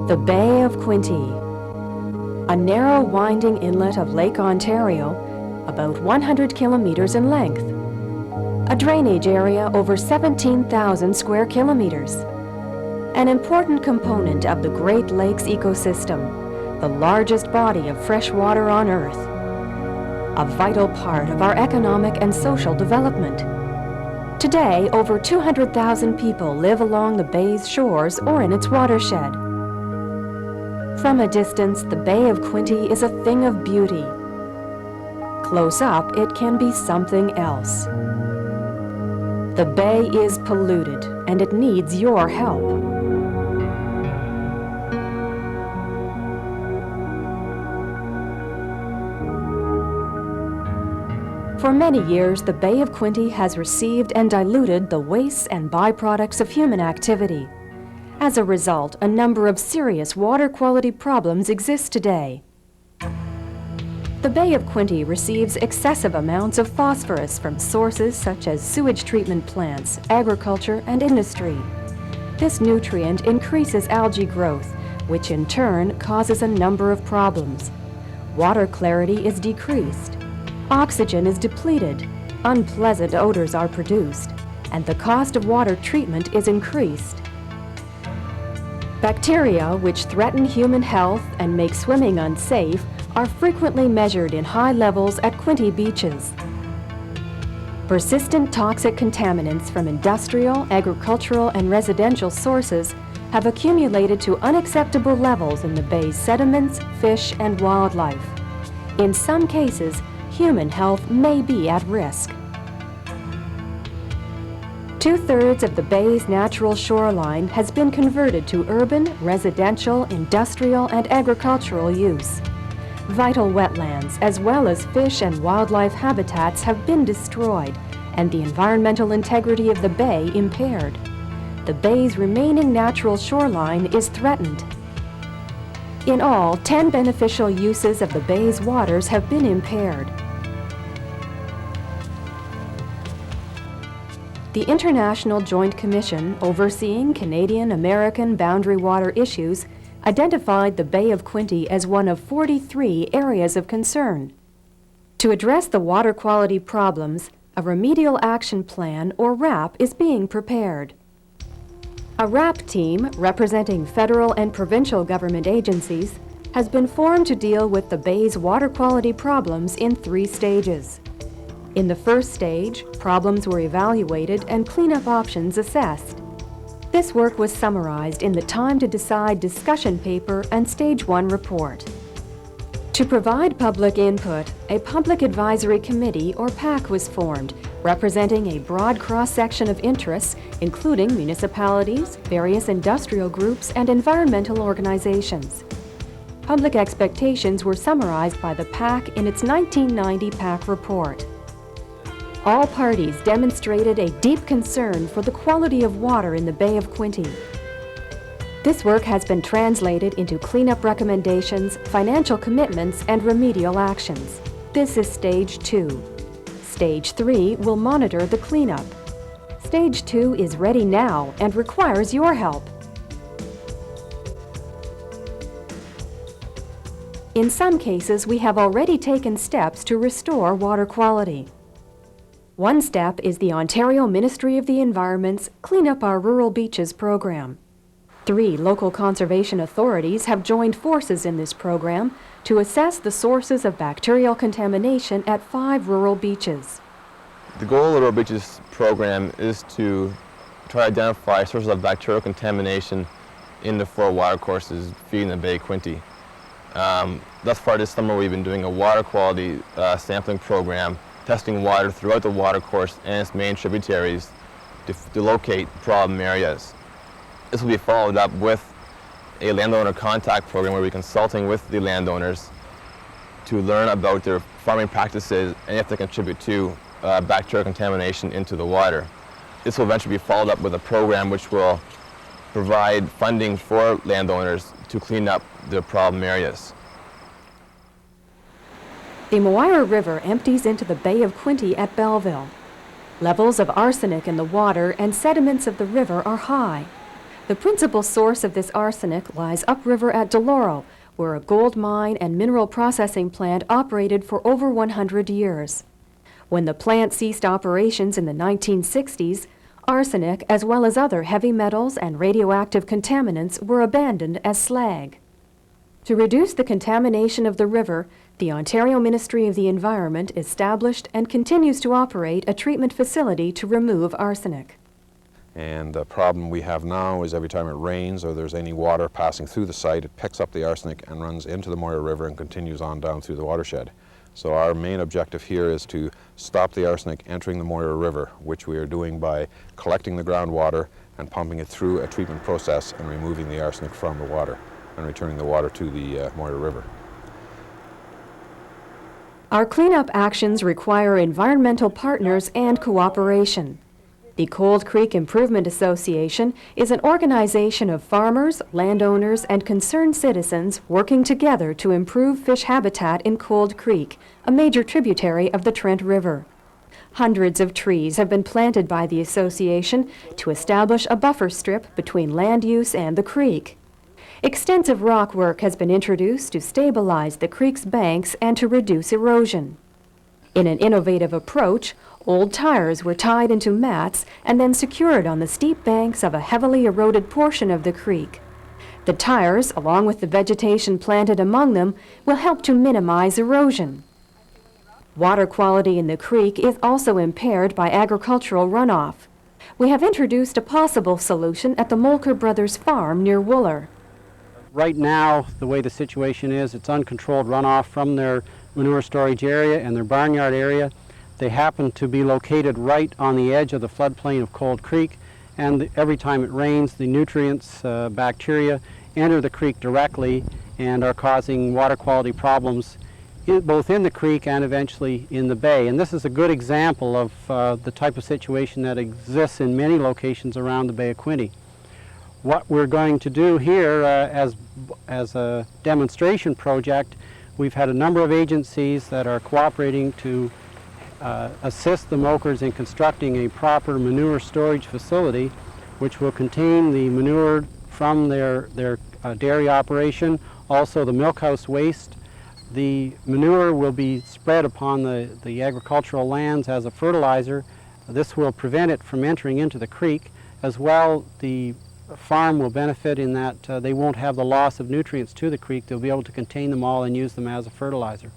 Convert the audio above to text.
The Bay of Quinte, a narrow winding inlet of Lake Ontario, about 100 kilometers in length. A drainage area over 17,000 square kilometers. An important component of the Great Lakes ecosystem, the largest body of fresh water on Earth. A vital part of our economic and social development. Today, over 200,000 people live along the bay's shores or in its watershed. From a distance, the Bay of Quinte is a thing of beauty. Close up, it can be something else. The bay is polluted, and it needs your help. For many years, the Bay of Quinte has received and diluted the wastes and byproducts of human activity. As a result, a number of serious water quality problems exist today. The Bay of Quinte receives excessive amounts of phosphorus from sources such as sewage treatment plants, agriculture, and industry. This nutrient increases algae growth, which in turn causes a number of problems. Water clarity is decreased, oxygen is depleted, unpleasant odors are produced, and the cost of water treatment is increased. Bacteria which threaten human health and make swimming unsafe are frequently measured in high levels at Quinte beaches. Persistent toxic contaminants from industrial, agricultural, and residential sources have accumulated to unacceptable levels in the bay's sediments, fish, and wildlife. In some cases, human health may be at risk. 2/3 of the bay's natural shoreline has been converted to urban, residential, industrial, and agricultural use. Vital wetlands, as well as fish and wildlife habitats, have been destroyed, and the environmental integrity of the bay impaired. The bay's remaining natural shoreline is threatened. In all, 10 beneficial uses of the bay's waters have been impaired. The International Joint Commission overseeing Canadian-American boundary water issues identified the Bay of Quinte as one of 43 areas of concern. To address the water quality problems, a Remedial Action Plan, or RAP, is being prepared. A RAP team, representing federal and provincial government agencies, has been formed to deal with the Bay's water quality problems in 3 stages. In the first stage, problems were evaluated and cleanup options assessed. This work was summarized in the Time to Decide discussion paper and Stage 1 report. To provide public input, a Public Advisory Committee, or PAC, was formed, representing a broad cross-section of interests, including municipalities, various industrial groups, and environmental organizations. Public expectations were summarized by the PAC in its 1990 PAC report. All parties demonstrated a deep concern for the quality of water in the Bay of Quinte. This work has been translated into cleanup recommendations, financial commitments, and remedial actions. This is Stage 2. Stage 3 will monitor the cleanup. Stage 2 is ready now and requires your help. In some cases, we have already taken steps to restore water quality. One step is the Ontario Ministry of the Environment's Clean Up Our Rural Beaches program. 3 local conservation authorities have joined forces in this program to assess the sources of bacterial contamination at 5 rural beaches. The goal of the Rural Beaches program is to try to identify sources of bacterial contamination in the 4 watercourses feeding the Bay of Quinte. Thus far this summer we've been doing a water quality sampling program, testing water throughout the watercourse and its main tributaries to locate problem areas. This will be followed up with a landowner contact program where we're consulting with the landowners to learn about their farming practices and if they contribute to bacterial contamination into the water. This will eventually be followed up with a program which will provide funding for landowners to clean up their problem areas. The Moira River empties into the Bay of Quinte at Belleville. Levels of arsenic in the water and sediments of the river are high. The principal source of this arsenic lies upriver at Deloro, where a gold mine and mineral processing plant operated for over 100 years. When the plant ceased operations in the 1960s, arsenic, as well as other heavy metals and radioactive contaminants, were abandoned as slag. To reduce the contamination of the river, the Ontario Ministry of the Environment established and continues to operate a treatment facility to remove arsenic. And the problem we have now is every time it rains or there's any water passing through the site, it picks up the arsenic and runs into the Moira River and continues on down through the watershed. So our main objective here is to stop the arsenic entering the Moira River, which we are doing by collecting the groundwater and pumping it through a treatment process and removing the arsenic from the water and returning the water to the Moira River. Our cleanup actions require environmental partners and cooperation. The Cold Creek Improvement Association is an organization of farmers, landowners, and concerned citizens working together to improve fish habitat in Cold Creek, a major tributary of the Trent River. Hundreds of trees have been planted by the association to establish a buffer strip between land use and the creek. Extensive rock work has been introduced to stabilize the creek's banks and to reduce erosion. In an innovative approach, old tires were tied into mats and then secured on the steep banks of a heavily eroded portion of the creek. The tires, along with the vegetation planted among them, will help to minimize erosion. Water quality in the creek is also impaired by agricultural runoff. We have introduced a possible solution at the Molker Brothers farm near Wooler. Right now, the way the situation is, it's uncontrolled runoff from their manure storage area and their barnyard area. They happen to be located right on the edge of the floodplain of Cold Creek, and every time it rains, the nutrients, bacteria, enter the creek directly and are causing water quality problems both in the creek and eventually in the bay. And this is a good example of the type of situation that exists in many locations around the Bay of Quinte. What we're going to do here as a demonstration project, we've had a number of agencies that are cooperating to assist the Mokers in constructing a proper manure storage facility which will contain the manure from their dairy operation, also the milkhouse waste. The manure will be spread upon the agricultural lands as a fertilizer. This will prevent it from entering into the creek. As well, the farm will benefit in that they won't have the loss of nutrients to the creek. They'll be able to contain them all and use them as a fertilizer.